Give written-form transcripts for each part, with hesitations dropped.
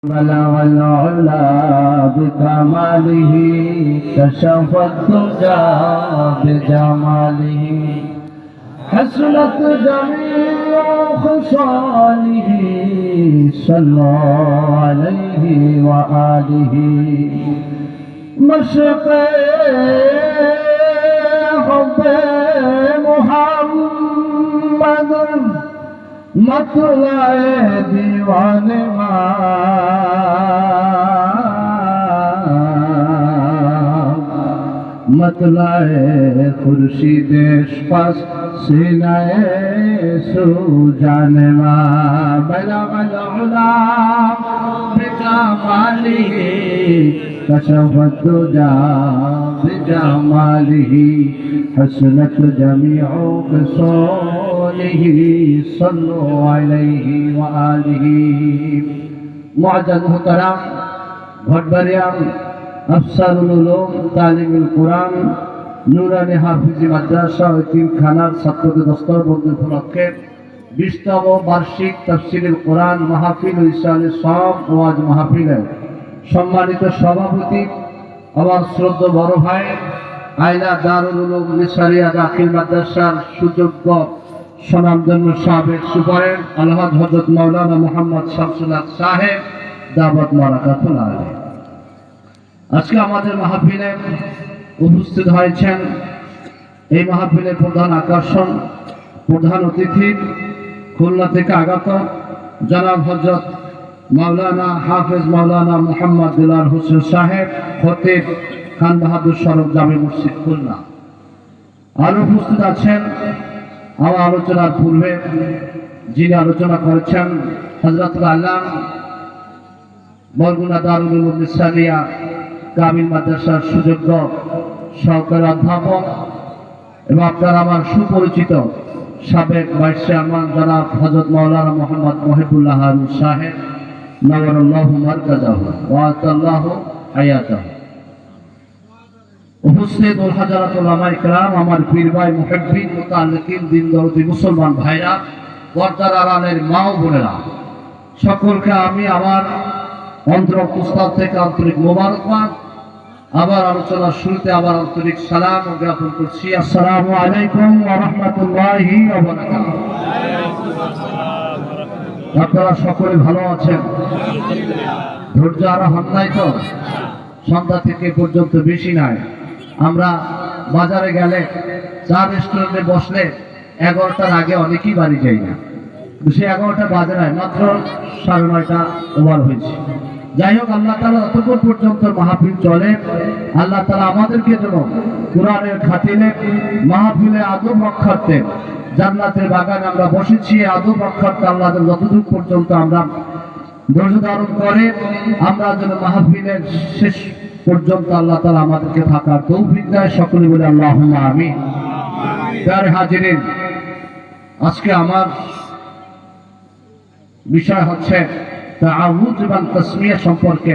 بلغ العلا بكماله كشف الدجى بجماله حسنت جميع خصاله صلوا عليه وآله مشرق حب محمد مطلع دیوان مطلع خورشید پس سینه سو جانما بلغ العلا بجماله كشف الدجى بجماله حسنت جميع خصاله صلوا عليه وآله معزز محترم ভটবাড়িয়া আফসারুল উলুম তালিমুল কোরআন নুরানি হাফিজি মাদ্রাসা ও তিনখানার ছাত্রদের দস্তরবন্দি উপলক্ষে 20তম বার্ষিক তাফসীরুল কোরআন মাহফিল ও ইরশাদে সওয়াব ওয়াজ মাহফিলের সম্মানিত সভাপতি আমার শ্রদ্ধা বড় ভাই আইলা দারুল উলুম নিসারিয়া দাখিল মাদ্রাসার সুযোগ্য স্বনামধন্য সাবেক সুপারেন্ট আলহাজ হযরত মাওলানা মুহাম্মদ শামসুল হক সাহেব দাওয়াত বারাকাতুল আলাইহি আজকে আমাদের মাহফিলে উপস্থিত হয়েছেন। এই মাহফিলের প্রধান আকর্ষণ, প্রধান অতিথি খুলনা থেকে আগত জনাব হযরত মাওলানা হাফেজ মাওলানা মুহাম্মদ দিলার হোসেন সাহেব, খতিব খান বাহাদুর সরফ জামে মসজিদ খুলনা। আরো উপস্থিত আছেন আমার আলোচনার পূর্বে যিনি আলোচনা করেছেন হযরতুল আল্লাহ বরগুনা দারুল উলুম নিসারিয়া কামিল মাদ্রাসার সুযোগ্য সহকারী অধ্যাপক এবং আপনার আমার সুপরিচিত সাবেক ভাইস চেয়ারম্যান জনাব হযরত মাওলানা মুহাম্মদ মহিবুল্লাহ হারুন সাহেব নওয়ারাল্লাহু মারকাজাহু ওয়া আতাল্লাহু হায়াতাহু। উপস্থিত ওল হাজারাত উলামা ইকরাম, আমার পীর ভাই মুহিব্বিন মুতাআল্লিকিন দিন দরদি মুসলমান ভাইরা, পর্দার আড়ালের মা ও বোনেরা, সকলকে আমি আমার অন্তরস্থল থেকে আন্তরিক মোবারকবাদ। আবার আলোচনার শুরুতে আবার আন্তরিক সালাম ও জ্ঞাপন করছি, আসসালামু আলাইকুম ওয়া রাহমাতুল্লাহি ওয়া বারাকাতুহু। আপনারা সকলে ভালো আছেন? ধৈর্য আর হাত নাই তো? সন্ধ্যা থেকে পর্যন্ত বেশি নাই। আমরা বাজারে গেলে চা রেস্টুরেন্টে বসলে 11টার আগে অনেকেই বাড়ি যাই না, সে 11টা বাজে নাই, মাত্র 9:30 ওভার হয়েছে। যাই হোক, আল্লাহ তাআলা যতক্ষণ পর্যন্ত মাহফিল চলে, আল্লাহ তাআলা আমাদেরকে যেন কোরআনের খাতিরে মাহফিলে আদব রক্ষার্থে জান্নাতের বাগানে আমরা বসেছি, আদব রক্ষার্থে আল্লাহ যতদূর পর্যন্ত আমরা ধৈর্য ধারণ করে আমরা যেন মাহফিলের শেষ পর্যন্ত আল্লাহ তাআলা আমাদেরকে থাকার তৌফিক দেয়। সকলে বলে আল্লাহুম্মা আমিন। প্রিয় হাজিরিন, আজকে আমার বিষয় হচ্ছে তাআউযু এবং তাসমিয়া সম্পর্কে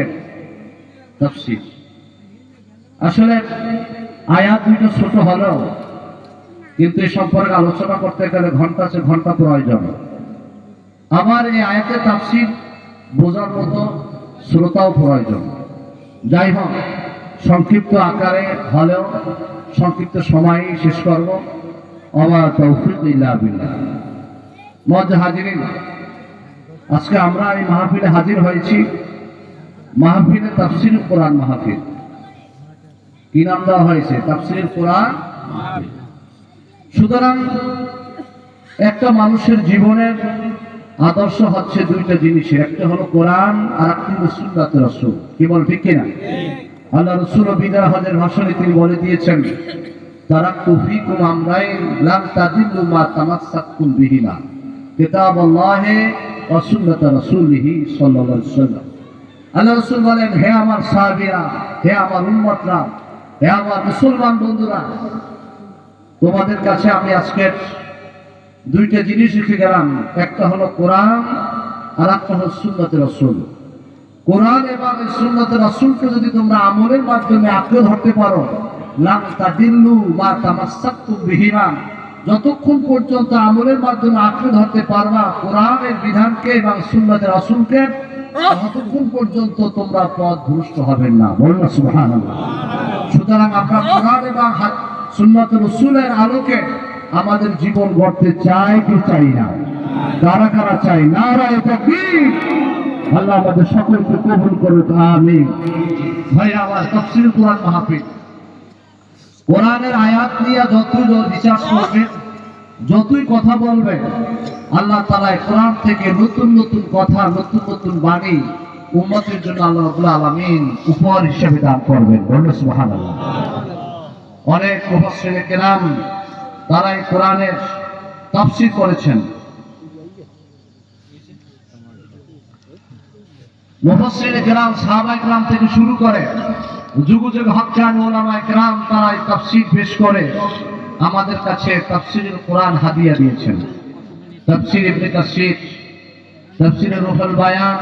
তাফসীর। আসলে আয়াত দুটো ছোট হলেও কিন্তু এই সম্পর্কে আলোচনা করতে গেলে ঘন্টা প্রয়োজন। আমার এই আয়াতের তাফসীর বোঝার মতো শ্রোতাও প্রয়োজন। যাই হোক, সংক্ষিপ্ত আকারে হলেও সংক্ষিপ্ত সময়ে শেষ করব। ওয়া তাওফীক ইল্লা বিল্লাহ। মুআজ্জাজ হাজিরিন, আজকে আমরা এই মাহফিলে হাজির হয়েছি, মাহফিলে তাফসীরুল কোরআন মাহফিল। কি নাম দেওয়া হয়েছে? তাফসীরুল কোরআন মাহফিল। সুতরাং একটা মানুষের জীবনের আদর্শ হচ্ছে দুইটা জিনিসের, একটা হলো কোরআন আর একটা হলো সুন্নাতে রাসূল। কি বল, ঠিক কিনা? আল্লাহ রাসূল বিদায় হজের ভাষণে তিনি বলে দিয়েছেন, তারাকতু ফীকুম আমরাইন লাম তাদিল্লু মা তামাসসাকতুম বিহিমা, কিতাবাল্লাহি ওয়া সুন্নাতে রাসূলিহি সাল্লাল্লাহু আলাইহি ওয়াসাল্লাম। আল্লাহ রাসূল বলেন, হে আমার সাহাবীরা, হে আমার উম্মতরা, হে আমার মুসলমান বন্ধুরা, তোমাদের কাছে আমি আজকে দুইটা জিনিস রেখে গেলাম, একটা হলো কোরআন আর একটা হলো সুন্নাতে রাসূল। কোরআন এবং সুন্নাতে রাসূলকে যদি তোমরা আমলের মাধ্যমে আঁকড়ে ধরতে পারো, লাম তাদিল্লু মা তামাসসাকতুম বিহিমা, যতক্ষণ পর্যন্ত আমলের মাধ্যমে আঁকড়ে ধরতে পারবা কোরআনের বিধানকে এবং সুন্নতের রাসূলকে, ততক্ষণ পর্যন্ত তোমরা পথ ভ্রষ্ট হবেন না। বলুন সুবহানাল্লাহ। সুতরাং আমরা কোরআন এবং সুন্নাত রাসূলের আলোকে আমাদের জীবন গড়তে চাই কি চাই না? কারা কারা চাই? নারায়ে তাকবীর। আল্লাহ আমাদের সকলকে কবুল করুক, আমিন। ভাই আমার তাফসীর কোরআন মাহফিল, কোরআনের আয়াত নিয়ে যতই রিসার্চ করবে, যতই কথা বলবে, আল্লাহ তাআলা কোরআন থেকে নতুন নতুন কথা, নতুন নতুন বাণী উম্মতের জন্য আল্লাহ রাব্বুল আলামিন উপহার হিসেবে দান করবেন। বলুন সুবহানাল্লাহ। অনেক মুফাসসিরে কেরাম তারা এই কোরআনের তাফসীর করেছেন। মুফাসসিরে কেরাম সাহাবায়ে কেরাম থেকে শুরু করে যুগ যুগ হক্কানি উলামায়ে কেরাম তারা এই তাফসীর পেশ করে আমাদের কাছে তাফসীরুল কোরআন হাদিয়া দিয়েছেন। তাফসীর ইবনে কাসির, তাফসীরে রুহুল বায়ান,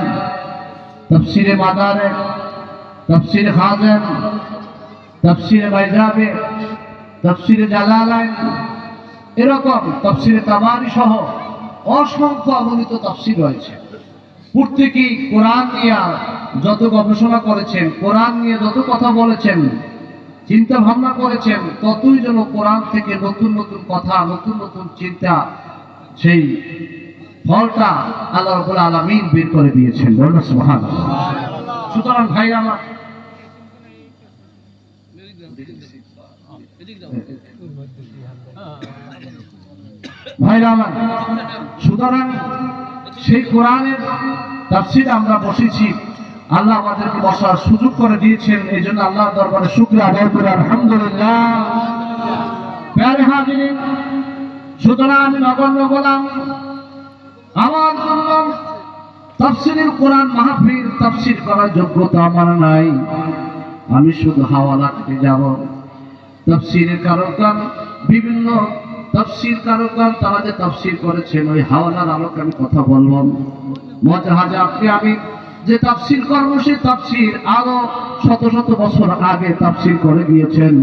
তাফসীরে মাদারিক, তাফসীরে হাযিম, তাফসীরে বাইজাবি, তাফসীরে জালালাইন, এরকম তাফসীরে তাবারি সহ অসংখ্য অগণিত তাফসীর রয়েছে। প্রত্যেকেই কোরআন নিয়ে যত গবেষণা করেছেন, কোরআন নিয়ে যত কথা বলেছেন, চিন্তা ভাবনা করেছেন, ততই যেন কোরআন থেকে নতুন নতুন কথা, নতুন নতুন চিন্তা, সেই ফলটা আল্লাহ রাব্বুল আলামিন বের করে দিয়েছেন। বলুন সুবহানাল্লাহ। সুতরাং ভাই আমার ভাইরা আমার, সুতরাং সেই কোরআনের তাফসীরে আমরা বসেছি, আল্লাহ আমাদেরকে বসার সুযোগ করে দিয়েছেন, এই জন্য আল্লাহর দরবারে শুকরিয়া আদায় করি, আলহামদুলিল্লাহ। প্যারে হাজিরিন, সুতরাং আমি নগণ্য গোলাম, আমার জন্য তাফসীরুল কোরআন মাহফিল তাফসীর করার যোগ্যতা আমার নাই। আমি শুধু হাওয়ালা থেকে যাব। তাফসীরের কারণ বিভিন্ন তাফসীর কারণ তারা যে তাফসীর করেছেন, ওই হাওয়ালার আলোকে আমি কথা বলবো। মজাহাজে আমি যে তাফসীর করব, সেই তাফসীর আরো শত শত বছর আগে তাফসীর করে গিয়েছেন।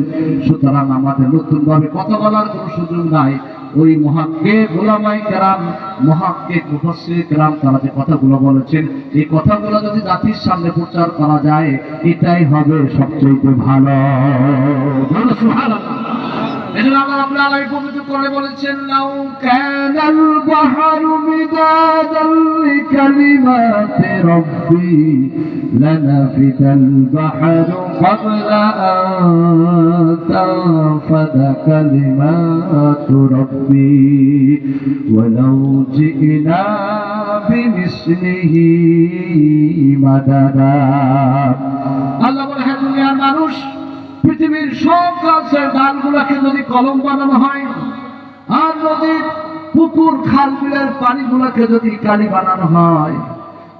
সুতরাং আমাদের নতুন ভাবে কথা বলার কোনো সুযোগ নাই। ওই মুহাক্কিক উলামায়ে কেরাম, মুহাক্কিক মুফাসসির কেরাম তারা যে কথাগুলো বলেছেন, এই কথাগুলো যদি জাতির সামনে প্রচার করা যায়, এটাই হবে সবচেয়ে ভালো। সুবহানাল্লাহ। এজন্য আল্লাহ রাব্বুল আলামিন পবিত্র কোরআনে বলেছেন, লাউ কানাল বাহরু মিদাদান লিকালিমাতি রাব্বি লানাফিদাল বাহরু ক্বাবলা আন তানফাদা কালিমাতু রাব্বি ওয়ালাউ জিনা বিমিসলিহি মাদাদা। আল্লাহ বলেন, হে দুনিয়ার মানুষ, পৃথিবীর সব গাছের ডালগুলোকে যদি কলম বানানো হয়, আর নদীর পুকুর খাল বিলের পানিগুলোকে যদি কালি বানানো হয়,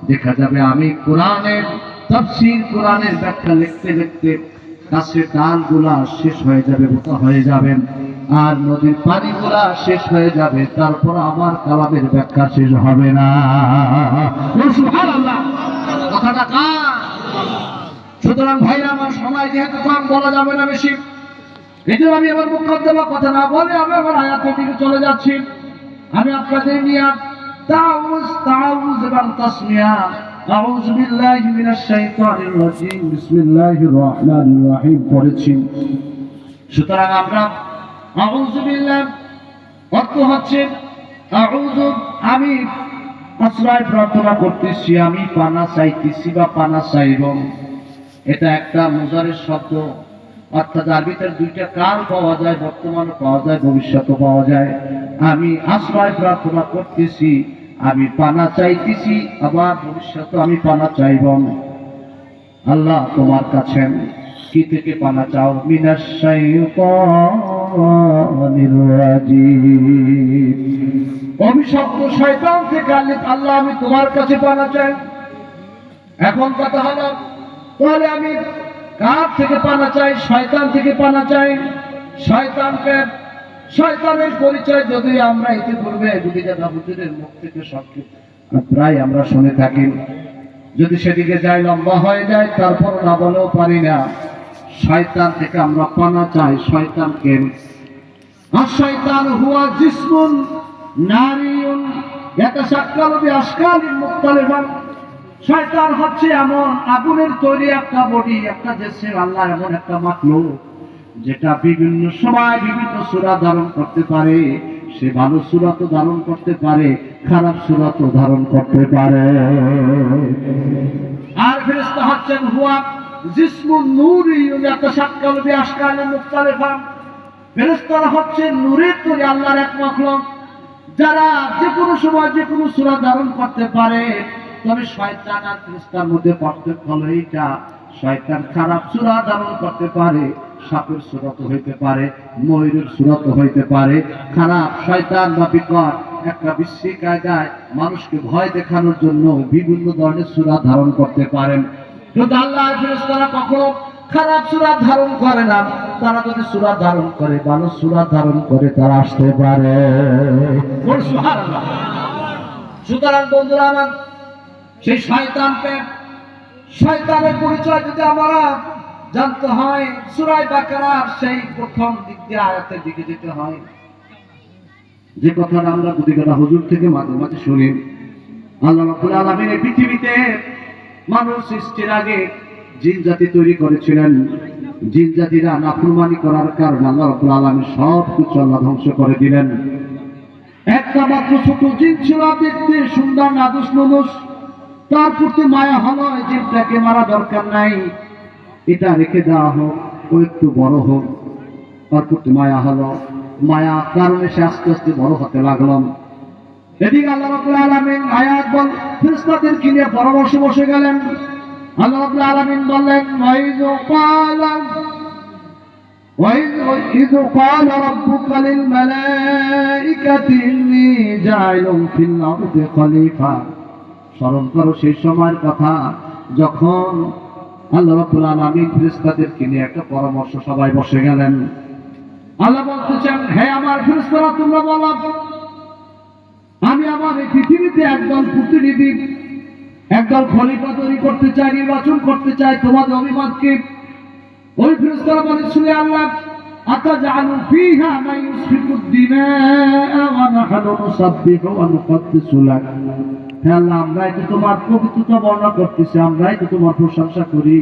দেখা যাবে আমি কোরআনের তাফসীর, কোরআনের ব্যাখ্যা লিখতে লিখতে গাছের ডালগুলা শেষ হয়ে যাবে, বোকা হয়ে যাবেন, আর নদীর পানিগুলা শেষ হয়ে যাবে, তারপর আমার কালামের ব্যাখ্যা শেষ হবে না। সুবহানাল্লাহ। কথাটা কার? সুতরাং ভাইরা আমার, সময় যেহেতু কম, বলা যাবে না বেশি, এই জন্য আমি আমার মুকদ্দমা কথা না বলে আমি আমার আয়াতের দিকে চলে যাচ্ছি। আমি আপনাদের নিয়ে তাআউযু এবং তাসমিয়া, আউযু বিল্লাহি মিনাশ শাইতানির রাজীম, বিসমিল্লাহির রহমানির রহিম পড়েছি। সুতরাং আমরা আউযু বিল্লাহ অর্থ হচ্ছে আউযু, আমি আশ্রয় প্রার্থনা করতেছি, আমি পানা চাইতেছি বা পানা চাইব। এটা একটা মুজারের শব্দ, অর্থাৎ আরবিতে দুইটা কাল পাওয়া যায়, বর্তমানে পাওয়া যায়, ভবিষ্যতে পাওয়া যায়। আমি আশ্রয় প্রার্থনা করতেছি, আমি পানা চাইতেছি, আবার ভবিষ্যতে আমি পানা চাইব। আল্লাহ তোমার কাছে কি থেকে পানা চাও? মিনাশ শাইতানির রাজীম, অভিশপ্ত শয়তান থেকে আল্লাহ আমি তোমার কাছে পানা চাই। এখন কথা হলো, তাহলে আমি কার থেকে পানা চাই? শয়তান থেকে পানা চাই। শয়তানের পরিচয় যদি আমরা ইতিপূর্বে দুদিকে হুজুরের মুখ থেকে প্রায় আমরা শুনে থাকি, যদি সেদিকে যাই লম্বা হয়ে যায়, তারপর না বলেও পারি না। শয়তান থেকে আমরা পানা চাই। শয়তানকে, আশ-শাইতান হুয়া জিসমুন নারিয়ুন ইয়াতাশাক্কালু বিআশকালিন মুখতালিফা, শয়তান হচ্ছে এমন আগুনের তৈরি একটা বডি, একটা জিসিম, আল্লাহ এমন একটা মাখলুক যেটা বিভিন্ন সময় বিভিন্ন সূরা ধারণ করতে পারে। সে ভালো সূরাতও ধারণ করতে পারে, খারাপ সূরাতও ধারণ করতে পারে। আর ফেরেশতা হচ্ছেন হুয়া জিসমুন নূরিয়্যুন ইয়াতাশাক্কালু বিআশকালিন মুখতালিফা। ফেরেশতারা হচ্ছে নূরের তৈরি আল্লাহর এক মাখলুক, যারা যে কোনো সময় যে কোনো সূরা ধারণ করতে পারে। তবে শয়তান আর ফেরেশতার মধ্যে পার্থক্য হলো এইটা, শয়তান খারাপ সূরা ধারণ করতে পারে, সাপের সূরা তো হইতে পারে, ময়ূরের সূরা তো হইতে পারে। খারাপ শয়তান বা বিকট একটা বিশ্রী কায়দায় মানুষকে ভয় দেখানোর জন্য বিভিন্ন ধরনের সূরা ধারণ করতে পারেন। কিন্তু আল্লাহর ফেরেশতারা কখনো খারাপ সূরা ধারণ করে না। তারা যদি সূরা ধারণ করে, ভালো সূরা ধারণ করে তারা আসতে পারে। সুবহানাল্লাহ। সুতরাং বন্ধুরা আমার, সেই শয়তানের পরিচয় যদি আমরা জানতে হয়, সূরা বাকারার সেই প্রথম দিক দিয়ে আয়াতের দিকে যেতে হয়। যে কথাটা আমরা বুদ্ধিগতা হুজুর থেকে মাঝে মাঝে শুনি, আল্লাহ রাব্বুল আলামিন এই পৃথিবীতে মানুষ সৃষ্টির আগে জিন জাতি তৈরি করেছিলেন। জিন জাতিরা নাফরমানি করার কারণে আল্লাহ রাব্বুল আলামিন সব কিছু আল্লাহ ধ্বংস করে দিলেন। একটা মাত্র ছোট জিন ছিল, দেখতে সুন্দর, নাদুস নুদুস, তার প্রতি মায়া হলো, জিনটাকে মারা দরকার নাই, এটা রেখে দেওয়া হোক, ও একটু বড় হোক। তার প্রতি মায়া হলো, মায়া কারণে সে আস্তে আস্তে বড় হতে লাগলাম। এদিকে আল্লাহ রাব্বুল আলামিন আয়াত বল ফেরেশতাদেরকে নিয়ে পরামর্শে বসে গেলেন। আল্লাহ রাব্বুল আলামিন বললেন, وَإِذْ قَالَ رَبُّكَ لِلْمَلَائِكَةِ إِنِّي جَاعِلٌ فِي الْأَرْضِ خَلِيفَةً। স্মরণ করো সেই সময়ের কথা যখন আল্লাহ রাব্বুল আলামিন ফেরেশতাদেরকে নিয়ে একটা পরামর্শ সবাই বসে গেলেন। আল্লাহ বলতেছেন, হে আমার ফেরেশতারা, তোমরা বলো, আমি আমার এই পৃথিবীতে একদল প্রতিনিধি, একদল খলিফা তৈরি করতে চাই, নির্বাচন করতে চাই তোমাদের অভিমতকে। ওই ফেরেশতারা বলে, শুনে আল্লাহ, আতাজআলু ফীহা মান ইউসফিকুদ দিমাআ ওয়া নাহনু নুসাব্বিহু ওয়া নুকদ্দিসু লাক। হে আল্লাহ, আমরাই তো তোমার পবিত্রতা বর্ণনা করতেছি, আমরাই তো তোমার প্রশংসা করি,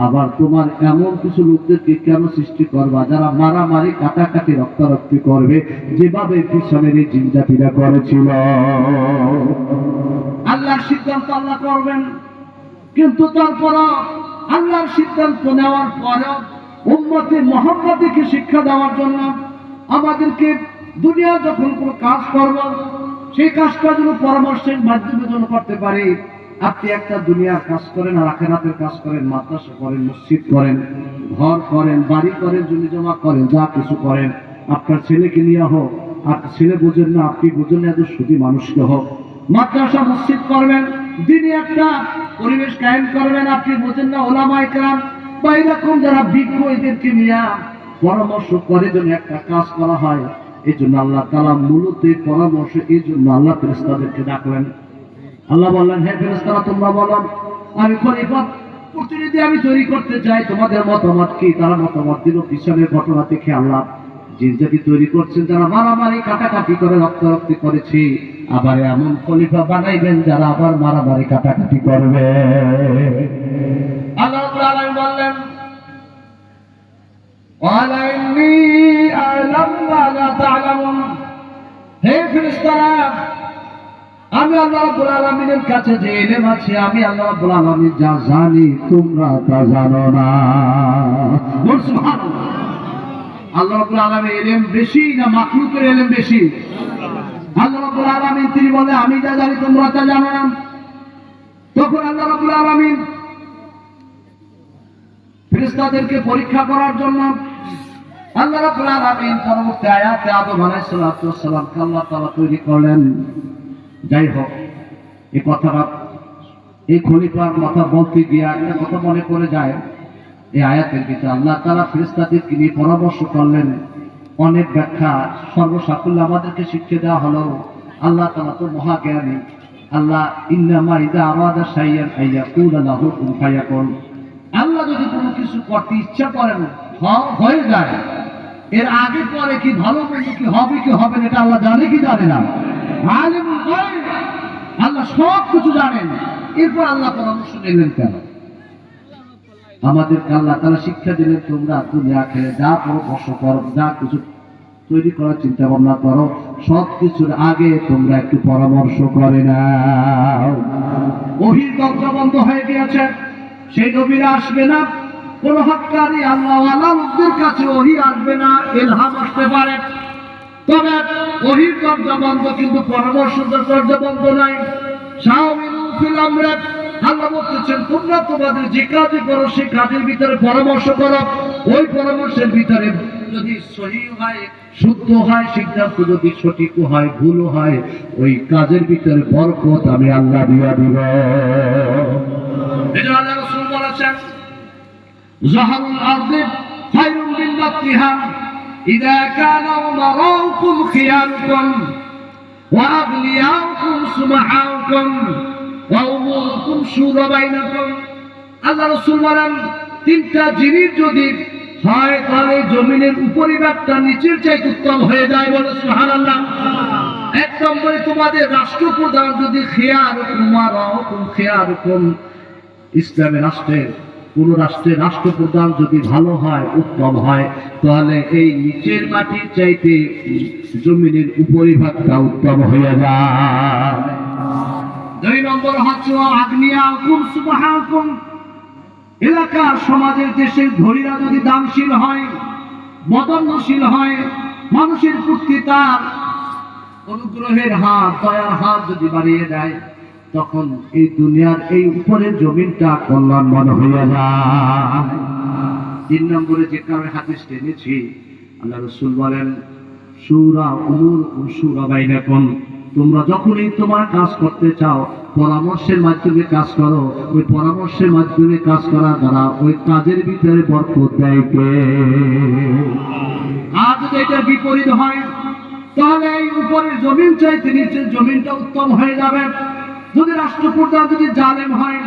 আবার তোমার এমন কিছু লোকদেরকে কেন সৃষ্টি করবা যারা মারামারি, কাটাকাটি, রক্তারক্তি করবে, যেভাবে পিছনের এই জিন জাতিরা করেছিল। আল্লাহর সিদ্ধান্ত আল্লাহ করবেন, কিন্তু তারপরও আল্লাহর সিদ্ধান্ত নেওয়ার পরেও উম্মতে মুহাম্মাদীকে শিক্ষা দেওয়ার জন্য আমাদেরকে দুনিয়া যখন কোনো কাজ করব, সেই কাজটা যেন পরামর্শের মাধ্যমে যেন করতে পারি। আপনি একটা দুনিয়ার কাজ করেন আর আখিরাতের কাজ করেন, মাদ্রাসা করেন, মসজিদ করেন, ঘর করেন, বাড়ি করেন, জমি জমা করেন, যা কিছু করেন, আপনার ছেলেকে নিয়ে হোক, আর ছেলে বোঝেন না, আপনি বোঝেন না, এত সুদী মানুষকে হোক, মাদ্রাসা মসজিদ করবেন, দিনে একটা পরিবেশ কায়েম করবেন, আপনি বোঝেন না, ওলামায়ে কেরাম বা এরকম যারা বিজ্ঞ, এদেরকে নিয়ে পরামর্শ করে যেন একটা কাজ করা হয়। এই জন্য আল্লাহ তাআলা মূলত পরামর্শ, এই জন্য আল্লাহ ফেরেশতাদেরকে ডাকলেন। আল্লাহ বললেন, হে ফেরেশতারা, তোমরা বলো, আমি খলিফা প্রতিনিধি আমি তৈরি করতে চাই, তোমাদের মতামত কি? তারা মতামত দিল। পিছনের ঘটনা দেখে আল্লাহ জিন জাতি তৈরি করছেন যারা মারামারি, কাটাকাটি করে, রক্তারক্তি করেছি, আবার এমন খলিফা বানাইবেন যারা আবার মারামারি, কাটাকাটি করবে। আল্লাহ রাব্বুল আলামিন বললেন, ওয়ালা ইন্নী আ'লামু মা লা তা'লামুন। হে ফেরেশতারা, আমি আল্লাহ রাব্বুল আলামিনের কাছে যে ইলম আছে, আমি আল্লাহ রাব্বুল আলামিন যা জানি তোমরা তা জানো না। সুবহানাল্লাহ। আল্লাহ রাব্বুল আলামিন ইলম বেশি না মাখলুকের ইলম বেশি? আল্লাহ রাব্বুল আলামিন তিনি বলে, আমি যা জানি তোমরা তা জানো না। তখন আল্লাহ রাব্বুল আলামিন ফেরেশতাদেরকে পরীক্ষা করার জন্য আল্লাহ রাব্বুল আলামিন পরবর্তী আয়াতে আদম আলাইহিস সালাতু ওয়াস সালামকে আল্লাহ তাআলা তৈরি করলেন। যাই হোক, এই কথাটা, এই খলিফার কথা বলতে গিয়ে একটা কথা মনে পড়ে যায়। এই আয়াতের ভিতরে আল্লাহ তাআলা ফেরেশতাদেরকে নিয়ে পরামর্শ করলেন, অনেক ব্যাখ্যা, সর্বসাকুল্য আমাদেরকে শিক্ষা দেওয়া হলো। আল্লাহ তাআলা তো মহাজ্ঞানী। আল্লাহ ইন্নামা ইযা আরাদা শাইআন আইয়াকুলা লাহু কুন ফায়াকুন। আল্লাহ যদি কোনো কিছু করতে ইচ্ছা করেন, হয়ে যায়। এর আগে পরে কি ভালো মন্দ কি হবে কি হবে না, এটা আল্লাহ জানে কি জানে না? আলিমুল গায়ব। আল্লাহ সব কিছু জানেন, এরপর আল্লাহ পরামর্শ নিলেন কেন? আমাদেরকে আল্লাহ তাআলা শিক্ষা দিলেন, তোমরা দুনিয়া খেলে যা পরামর্শ করো, যা কিছু তৈরি করার চিন্তা ভাবনা করো, সব কিছুর আগে তোমরা একটু পরামর্শ করে নাও। ওহীর দরজা বন্ধ হয়ে গিয়েছে, সেই নবীরা আসবে না, কোন হক্কানি আল্লাহওয়ালা লোকদের কাছে ওহী আসবে না, ইলহাম আসতে পারে, তবে ওহীর দরজা বন্ধ, কিন্তু পরামর্শের দরজা বন্ধ নাই। শাওমিলু ফিল আমরি, আল্লাহ বলতেছেন তোমরা তোমাদের যে কাজে করো সেই কাজের ভিতরে পরামর্শ করো, ওই পরামর্শের ভিতরে যদি সহি হয়, শুদ্ধ হয়, সিদ্ধান্ত যদি সঠিক হয়, ভুল হয়, ওই কাজের ভিতরে বরকত আমি আল্লাহ দিয়া দিব। এই জন্য আল্লাহ রাসূল বলেছেন, জাহারুল আরদি খায়রুম মিন বাতিহা ইযা কানা উমারাউকুম খিয়ারুকুম ওয়া আগনিয়াউকুম সুমাহাউকুম ওয়া উমুরুকুম শুরা বাইনাকুম। আল্লাহ রাসূল বলেন, তিনটা জিনিস যদি হয় তাহলে জমিনের উপরিভাগটা নিচের চাইতে উত্তম হয়ে যায়। বলে সুবহানাল্লাহ। এক নম্বরে তোমাদের রাষ্ট্রপ্রধান যদি খিয়ারুকুম, ইসলামের রাষ্ট্রের কোন রাষ্ট্রের রাষ্ট্রপ্রধান যদি ভালো হয়, উত্তম হয়, তাহলে এই নিচের মাটির চাইতে জমিনের উপরিভাগটা উত্তম হয়ে যায়। দুই নম্বর হচ্ছে আগনিয়াকুম সুবহানাকুম, এলাকার সমাজের দেশের ধনীরা যদি দানশীল হয়, মদনশীল হয়, মানুষের প্রতি তার অনুগ্রহের হাত, দয়ার হাত যদি বাড়িয়ে দেয়, তখন এই দুনিয়ার এই উপরের জমিনটা কল্যাণময় হয়ে যায়। তিন নম্বরে যে কারণে হাদিস টেনেছি, আল্লাহ রাসূল বলেন, শুরা উমুরকুম শুরা বাইনাকুম, তোমরা যখনই তোমার কাজ করতে চাও পরামর্শের মাধ্যমে কাজ করো, ওই পরামর্শের মাধ্যমে কাজ করার দ্বারা ওই কাজের ভিতরে বরকত দেয় কে? আর যদি এটার বিপরীত হয় তাহলে এই উপরের জমিন চাইতে নিচের জমিনটা উত্তম হয়ে যাবে। যদি রাষ্ট্রপ্রধান যদি জালেম হয়,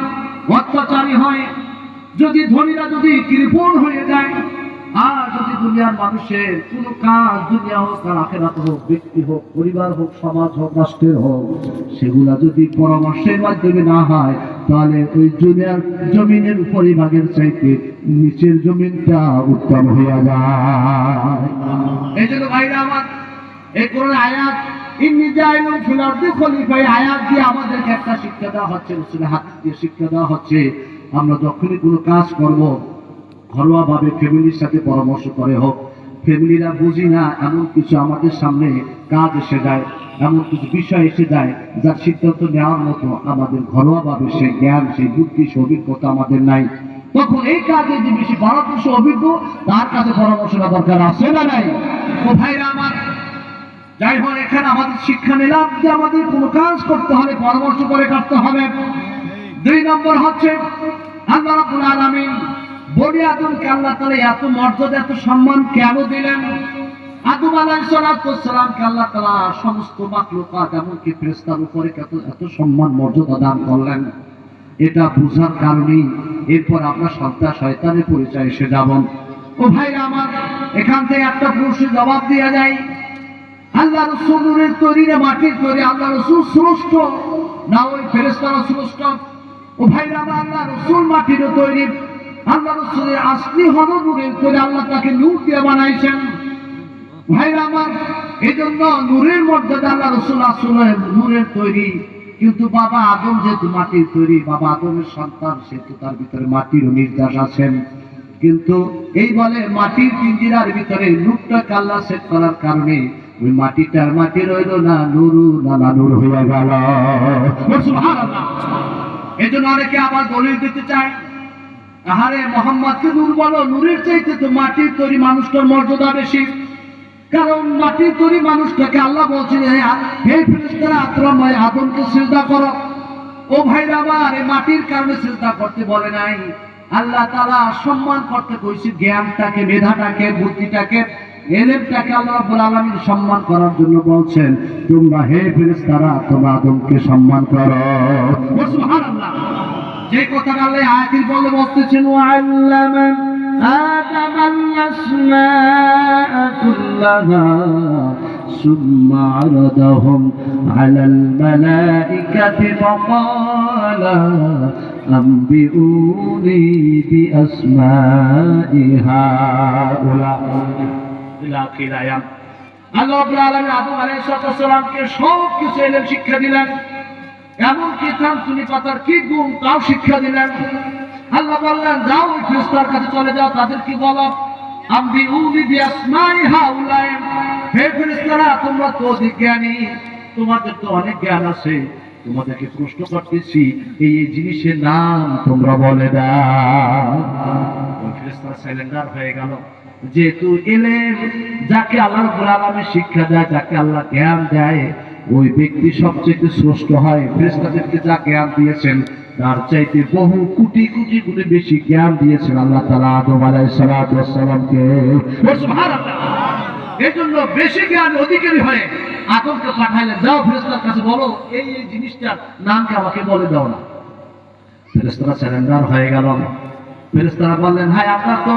অত্যাচারী হয়, যদি ধনীরা যদি কৃপণ হয়ে যায়, আর যদি দুনিয়ার মানুষের কোন কাজ, দুনিয়া হোক আর আখিরাত হোক, ব্যক্তি হোক, পরিবার হোক, সমাজ হোক, রাষ্ট্রের হোক, সেগুলা যদি পরামর্শের মাধ্যমে না হয়, তাহলে ওই দুনিয়ার জমিনের উপরিভাগের চাইতে নিচের জমিনটা উত্তম হয়ে যায়। এই জন্য ভাইরা আমার, এই কোরআন আয়াত ইন্নী জাইলুন ফিল আরদি খলিফা, এই আয়াত দিয়ে আমাদেরকে একটা শিক্ষা দেওয়া হচ্ছে, রাসূলের হাদিস দিয়ে শিক্ষা দেওয়া হচ্ছে, আমরা যখনই কোনো কাজ করব ঘরোয়া ভাবে ফ্যামিলির সাথে পরামর্শ করে হোক, ফ্যামিলিরা বুঝি না এমন কিছু আমাদের সামনে কাজ এসে যায়, এমন কিছু বিষয় এসে যায় যার সিদ্ধান্ত নেওয়ার মতো আমাদের ঘরোয়া ভাবে সেই জ্ঞান, সেই বুদ্ধি, সেই অভিজ্ঞতা আমাদের নাই, তখন এই কাজে যে বেশি পারদর্শী অভিজ্ঞ তার কাছে পরামর্শ নেওয়া দরকার আছে না নাই? ও ভাইরা আমার, যাই হোক, এখানে আমাদের শিক্ষা নিলাম যে আমাদের কোনো কাজ করতে হলে পরামর্শ করে করতে হবে। দুই নম্বর হচ্ছে আল্লাহ রাব্বুল আলামিন বনি আদমকে আল্লাহ তাআলা এত মর্যাদা, এত সম্মান কেন দিলেন? আদম আলাইহিস সালামকে আল্লাহ তাআলা সমস্ত মাখলুকাত এমনকি ফেরেশতার উপরে এত সম্মান মর্যাদা দান করলেন, এটা বুঝার কারণেই এরপর আমরা সন্তান শয়তানের পরিচয় এসে যাব। ও ভাইরা আমার, এখান থেকে একটা প্রশ্নের জবাব দেওয়া যায়, আল্লাহ রাসূল নূরের তৈরি না মাটির তৈরি? আল্লাহ রাসূল শ্রেষ্ঠ না ওই ফেরেশতারা শ্রেষ্ঠ? ও ভাইরা আমার, আল্লাহ রাসূল মাটির তৈরি, আল্লাহ রাসূলের আসলি হলো নূরের তৈরি, আল্লাহ তাকে নূর দিয়ে বানাইছেন। ভাইরা আমার, এই জন্য নূরের মর্যাদা, আল্লাহ রাসূল আসলে নূরের তৈরি, কিন্তু বাবা আদম যেহেতু মাটির তৈরি, বাবা আদমের সন্তান, সেহেতু তার ভিতরে মাটির নির্যাস আছেন, কিন্তু এই বলে মাটির পিঞ্জিরার ভিতরে নূরটাকে আল্লাহ সেট করার কারণে ওই মাটিটার মাটি রইল না, নুরু না নূর হয়ে গেল। সুবহানাল্লাহ। এই জন্য অনেকে আবার দলিল দিতে চায়, আহারে মোহাম্মদকে নূর বলো, নূরের চাইতে তো মাটির তৈরি মানুষটার মর্যাদা বেশি, কারণ মাটির তৈরি মানুষটাকে আল্লাহ বলছেন, হে ফেরেশতারা তোমরা আদমকে সিজদা করো। ও ভাইরা আমার, এই মাটির কারণে সিজদা করতে বলে নাই, আল্লাহ তাআলা সম্মান করতে কইছে জ্ঞানটাকে, মেধাটাকে, বুদ্ধিটাকে, এলেমটাকে আল্লাহ রাব্বুল আলামিন সম্মান করার জন্য বলছেন, তোমরা হে ফেরেশতারা তোমরা আদমকে সম্মান করো। সুবহানাল্লাহ। যে কথাটা আল্লাহ আয়াতের বলে বলতেছেন, ওয়াল্লামা আদামাল আসমাআ কুল্লাহা ثم عرضهم على الملائكة فقال أنبئوني بأسماء هؤلاء إلى آخر الآية আল্লাহ রাব্বুল আলামিন আদম আলাইহিস সালামকে সব কিছু ইলম শিক্ষা দিলেন, এমনকি থানকুনি পাতার কি গুণ তাও শিক্ষা দিলেন। আল্লাহ বললেন যাও ওই ফেরেশতার কাছে চলে যাও, তাদের কি বলো আনবিউনি বিআসমাই হাউলাই, হে ফেরেশতারা তোমরা তো অধিক জ্ঞানী, তোমাদের তো অনেক জ্ঞান আছে, তোমাদেরকে প্রশ্ন করতেছি এই এই জিনিসের নাম তোমরা বলে দাও। ওই ফেরেশতারা সাইলেন্ডার হয়ে গেল, যেহেতু ইলম যাকে আল্লাহ রাব্বুল আলামিন শিক্ষা দেয়, যাকে আল্লাহ জ্ঞান দেয়, ওই ব্যক্তি সবচেয়ে শ্রেষ্ঠ হয়। ফেরেশতাদেরকে যা জ্ঞান দিয়েছেন তার চাইতে বহু কোটি কোটি গুণে বেশি জ্ঞান দিয়েছেন আল্লাহ তাআলা আদম আলাইহিস সালামকে। সুবহানাল্লাহ। এজন্য বেশি জ্ঞান অধিকারী হয়ে আদমকে পাঠাইলেন, যাও ফেরেশতার কাছে বলো এই এই জিনিসটার নামকে আমাকে বলে দাও না। ফেরেশতারা সারেন্ডার হয়ে গেল। ফেরেশতারা বললেন হ্যাঁ আমরা তো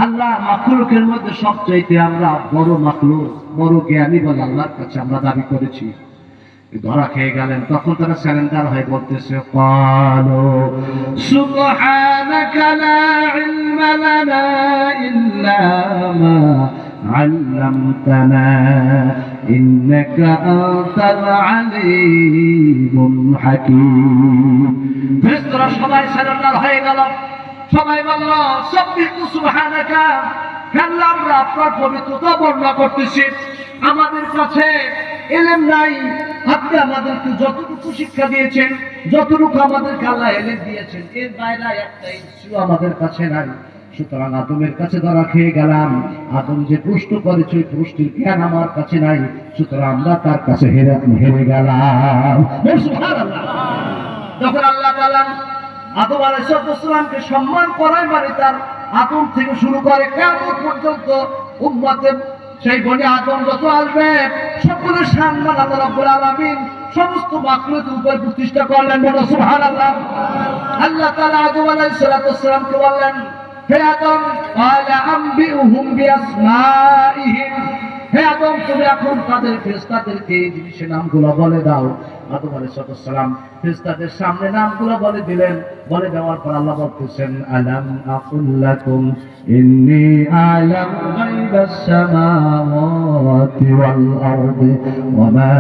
আল্লাহ মাখলুকের মধ্যে সবচাইতে আমরা বড় মাখলুক, বড় জ্ঞানী বলে আল্লাহর কাছে আমরা দাবি করেছি। ধরা খেয়ে গেলেন। তখন তারা সারেন্ডার হয়ে বলতেছে ক্বালু সুবহানাকা লা ইলমা লানা ইল্লা মা আল্লামতানা ইন্নাকা আনতাল আলিমুল হাকীম। ফেরেশতারা সবাই সারেন্ডার হয়ে গেল। সবাই বলল সাব্বিহু সুবহানাকা, আল্লাহ আমরা আপনার পবিত্রতা বর্ণনা করতেছি, আমাদের কাছে ইলম নাই, আপনি আমাদেরকে যতটুকু শিক্ষা দিয়েছেন, যতটুকু আমাদেরকে আল্লাহ ইলম দিয়েছেন, এর বাইরে একটা ইস্যু আমাদের কাছে নাই। সুতরাং আদমের কাছে ধরা খেয়ে গেলাম, আদম যে প্রশ্ন করেছে ওই প্রশ্নের জ্ঞান আমার কাছে নাই, সুতরাং আমরা তার কাছে হেরে গেলাম। সুবহানাল্লাহ। যখন আল্লাহ তাআলা আদম আলাইহিস সালামকে সম্মান করায় মানে তার আদম থেকে শুরু করে কিয়ামত পর্যন্ত উম্মতের সেই বনি আদম যত আসবে সকলের সম্মান আল্লাহ রাব্বুল আলামিন সমস্ত মাখলুকের উপর প্রতিষ্ঠা করলেন। বলো সুবহানাল্লাহ। আল্লাহ তাআলা আদম আলাইহিস সালামকে বললেন হে আদম ক্বালা আনবিউহুম বিআসমাইহিম, হে আদম তুমি এখন তাদের ফেরেশতাদেরকে এই জিনিসের নামগুলো বলে দাও। আদম আলাইহিস সালাম ফেরেশতাদের সামনে নামগুলো বলে দিলেন। বলে দেওয়ার পর আল্লাহ বলতেছেন আলাম আকুল লাকুম ইন্নী আ'লামু গায়বাস সামাওয়াতি ওয়াল আরদি ওয়া মা